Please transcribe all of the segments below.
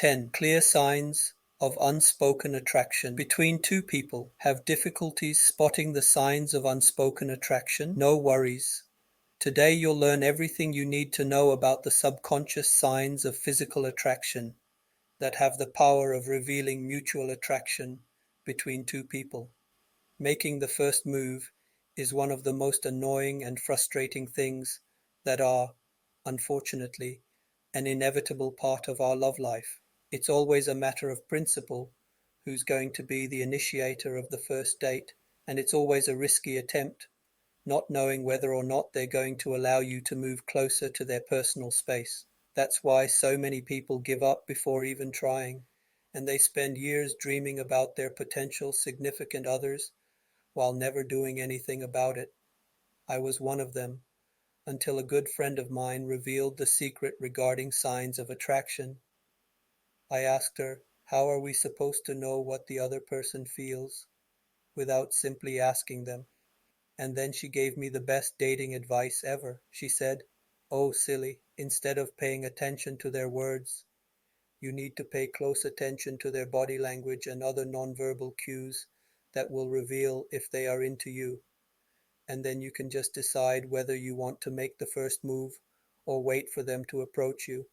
10 Clear signs of unspoken attraction. Between two people have difficulties spotting the signs of unspoken attraction? No worries. Today you'll learn everything you need to know about the subconscious signs of physical attraction that have the power of revealing mutual attraction between two people. Making the first move is one of the most annoying and frustrating things that are, unfortunately, an inevitable part of our love life. It's always a matter of principle who's going to be the initiator of the first date, and it's always a risky attempt, not knowing whether or not they're going to allow you to move closer to their personal space. That's why so many people give up before even trying, and they spend years dreaming about their potential significant others while never doing anything about it. I was one of them, until a good friend of mine revealed the secret regarding signs of attraction. I asked her, how are we supposed to know what the other person feels without simply asking them? And then she gave me the best dating advice ever. She said, "Oh, silly, instead of paying attention to their words, you need to pay close attention to their body language and other nonverbal cues that will reveal if they are into you. And then you can just decide whether you want to make the first move or wait for them to approach you.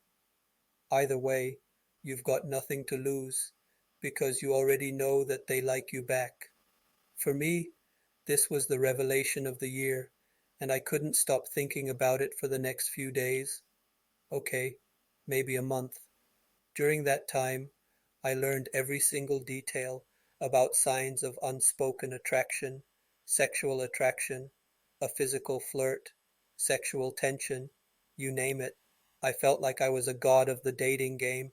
Either way, you've got nothing to lose because you already know that they like you back." For me, this was the revelation of the year, and I couldn't stop thinking about it for the next few days. Okay, maybe a month. During that time, I learned every single detail about signs of unspoken attraction, sexual attraction, a physical flirt, sexual tension, you name it. I felt like I was a god of the dating game,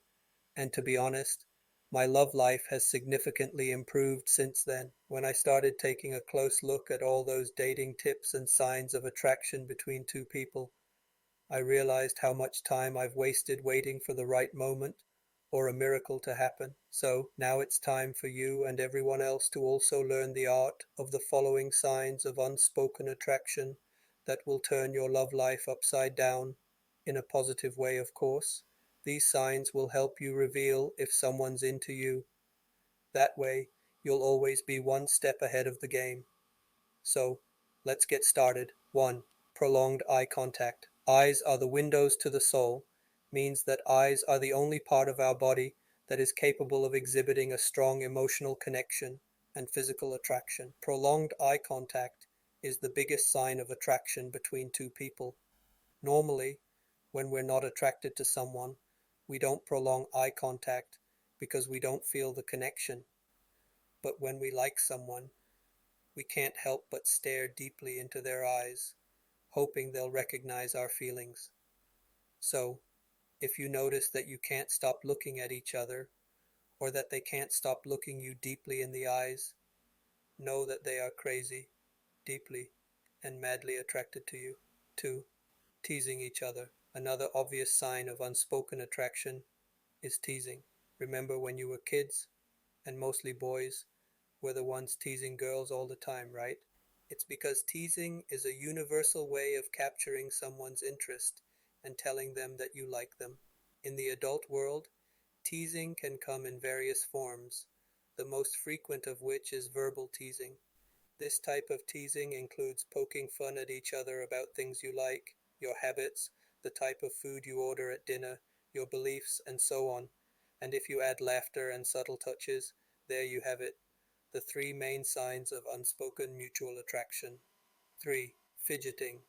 and to be honest, my love life has significantly improved since then. When I started taking a close look at all those dating tips and signs of attraction between two people, I realized how much time I've wasted waiting for the right moment or a miracle to happen. So now it's time for you and everyone else to also learn the art of the following signs of unspoken attraction that will turn your love life upside down, in a positive way, of course. These signs will help you reveal if someone's into you. That way, you'll always be one step ahead of the game. So, let's get started. 1. Prolonged eye contact. Eyes are the windows to the soul, means that eyes are the only part of our body that is capable of exhibiting a strong emotional connection and physical attraction. Prolonged eye contact is the biggest sign of attraction between two people. Normally, when we're not attracted to someone, we don't prolong eye contact because we don't feel the connection. But when we like someone, we can't help but stare deeply into their eyes, hoping they'll recognize our feelings. So, if you notice that you can't stop looking at each other, or that they can't stop looking you deeply in the eyes, know that they are crazy, deeply, and madly attracted to you. 2. Teasing each other. Another obvious sign of unspoken attraction is teasing. Remember when you were kids, and mostly boys, were the ones teasing girls all the time, right? It's because teasing is a universal way of capturing someone's interest and telling them that you like them. In the adult world, teasing can come in various forms, the most frequent of which is verbal teasing. This type of teasing includes poking fun at each other about things you like, your habits, the type of food you order at dinner, your beliefs, and so on. And if you add laughter and subtle touches, there you have it, the three main signs of unspoken mutual attraction. 3. Fidgeting.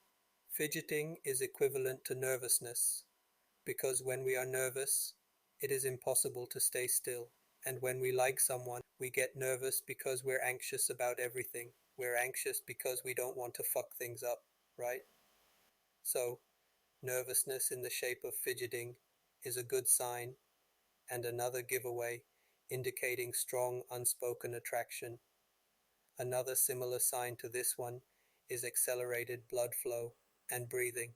Fidgeting is equivalent to nervousness, because when we are nervous, it is impossible to stay still. And when we like someone, we get nervous because we're anxious about everything. We're anxious because we don't want to fuck things up, right? So, nervousness in the shape of fidgeting is a good sign and another giveaway indicating strong unspoken attraction. Another similar sign to this one is accelerated blood flow and breathing.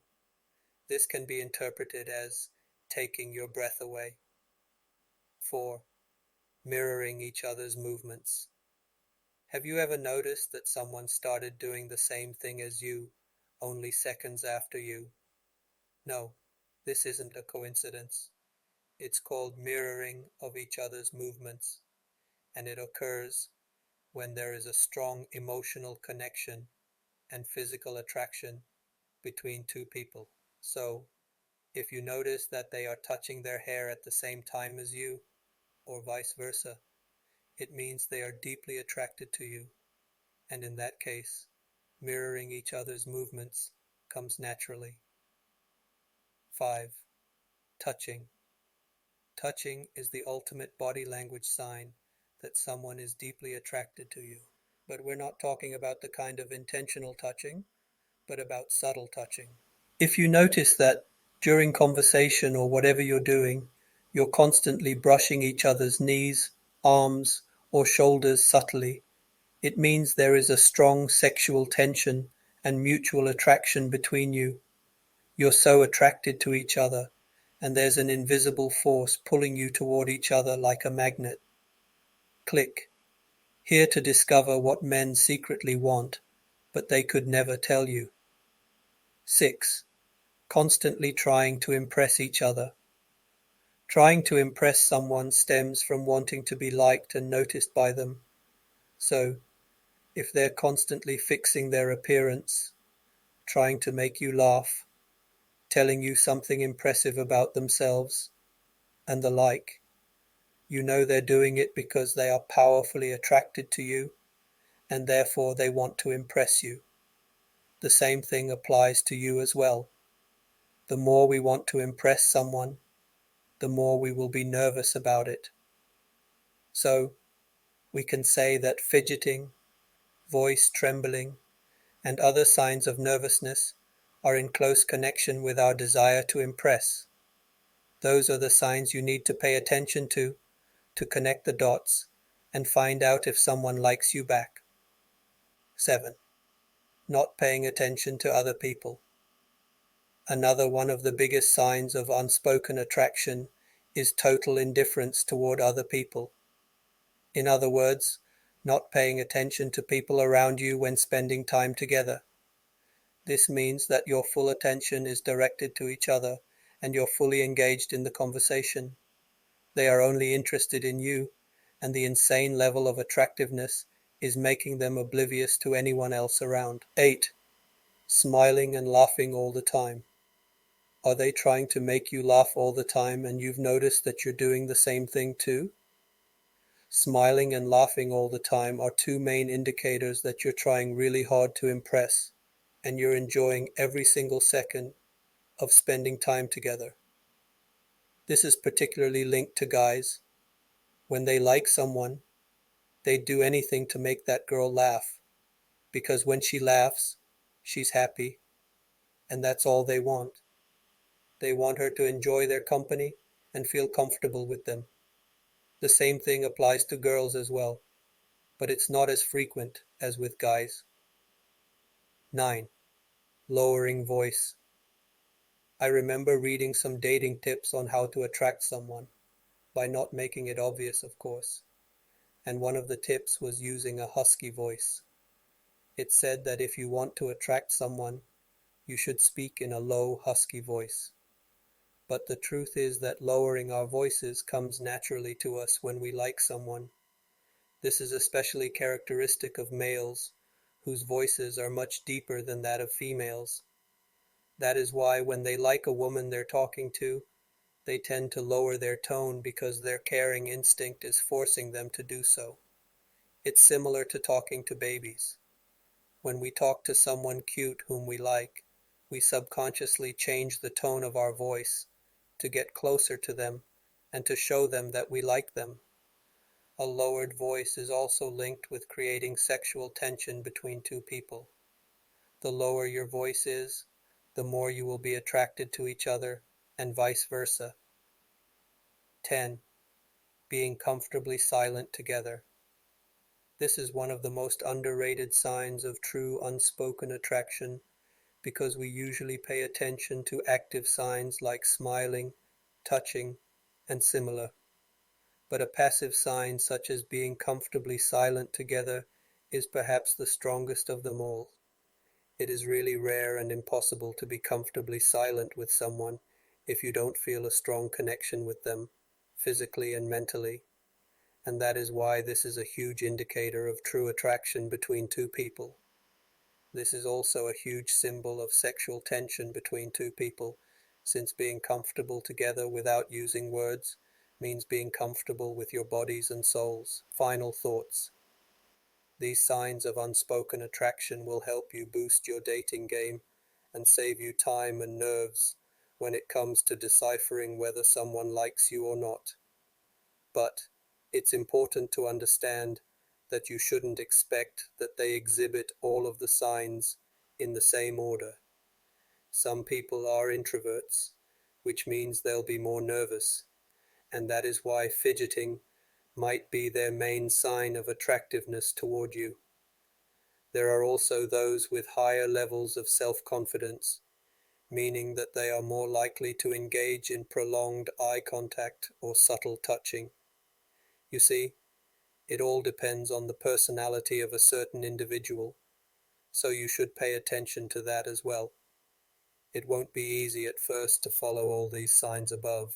This can be interpreted as taking your breath away. 4. Mirroring each other's movements. Have you ever noticed that someone started doing the same thing as you only seconds after you? No, this isn't a coincidence. It's called mirroring of each other's movements, and it occurs when there is a strong emotional connection and physical attraction between two people. So, if you notice that they are touching their hair at the same time as you, or vice versa, it means they are deeply attracted to you, and in that case, mirroring each other's movements comes naturally. 5. Touching. Touching is the ultimate body language sign that someone is deeply attracted to you. But we're not talking about the kind of intentional touching, but about subtle touching. If you notice that during conversation or whatever you're doing, you're constantly brushing each other's knees, arms, or shoulders subtly, it means there is a strong sexual tension and mutual attraction between you. You're so attracted to each other, and there's an invisible force pulling you toward each other like a magnet. Click. Here to discover what men secretly want, but they could never tell you. 6. Constantly trying to impress each other. Trying to impress someone stems from wanting to be liked and noticed by them. So, if they're constantly fixing their appearance, trying to make you laugh, telling you something impressive about themselves, and the like, you know they're doing it because they are powerfully attracted to you, and therefore they want to impress you. The same thing applies to you as well. The more we want to impress someone, the more we will be nervous about it. So, we can say that fidgeting, voice trembling, and other signs of nervousness are in close connection with our desire to impress. Those are the signs you need to pay attention to connect the dots and find out if someone likes you back. 7. Not paying attention to other people. Another one of the biggest signs of unspoken attraction is total indifference toward other people. In other words, not paying attention to people around you when spending time together. This means that your full attention is directed to each other and you're fully engaged in the conversation. They are only interested in you, and the insane level of attractiveness is making them oblivious to anyone else around. 8. Smiling and laughing all the time. Are they trying to make you laugh all the time and you've noticed that you're doing the same thing too? Smiling and laughing all the time are two main indicators that you're trying really hard to impress, and you're enjoying every single second of spending time together. This is particularly linked to guys. When they like someone, they'd do anything to make that girl laugh, because when she laughs, she's happy, and that's all they want. They want her to enjoy their company and feel comfortable with them. The same thing applies to girls as well, but it's not as frequent as with guys. 9. Lowering voice. I remember reading some dating tips on how to attract someone, by not making it obvious, of course, and one of the tips was using a husky voice. It said that if you want to attract someone, you should speak in a low, husky voice. But the truth is that lowering our voices comes naturally to us when we like someone. This is especially characteristic of males, whose voices are much deeper than that of females. That is why when they like a woman they're talking to, they tend to lower their tone because their caring instinct is forcing them to do so. It's similar to talking to babies. When we talk to someone cute whom we like, we subconsciously change the tone of our voice to get closer to them and to show them that we like them. A lowered voice is also linked with creating sexual tension between two people. The lower your voice is, the more you will be attracted to each other, and vice versa. 10. Being comfortably silent together. This is one of the most underrated signs of true unspoken attraction because we usually pay attention to active signs like smiling, touching, and similar. But a passive sign such as being comfortably silent together is perhaps the strongest of them all. It is really rare and impossible to be comfortably silent with someone if you don't feel a strong connection with them, physically and mentally. And that is why this is a huge indicator of true attraction between two people. This is also a huge symbol of sexual tension between two people, since being comfortable together without using words means being comfortable with your bodies and souls. Final thoughts. These signs of unspoken attraction will help you boost your dating game and save you time and nerves when it comes to deciphering whether someone likes you or not. But it's important to understand that you shouldn't expect that they exhibit all of the signs in the same order. Some people are introverts, which means they'll be more nervous, and that is why fidgeting might be their main sign of attractiveness toward you. There are also those with higher levels of self-confidence, meaning that they are more likely to engage in prolonged eye contact or subtle touching. You see, it all depends on the personality of a certain individual, so you should pay attention to that as well. It won't be easy at first to follow all these signs above,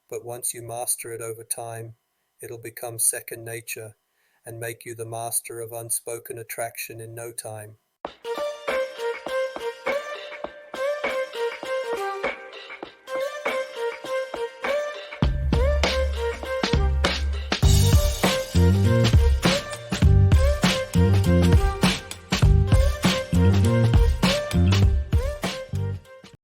but once you master it over time, it'll become second nature and make you the master of unspoken attraction in no time.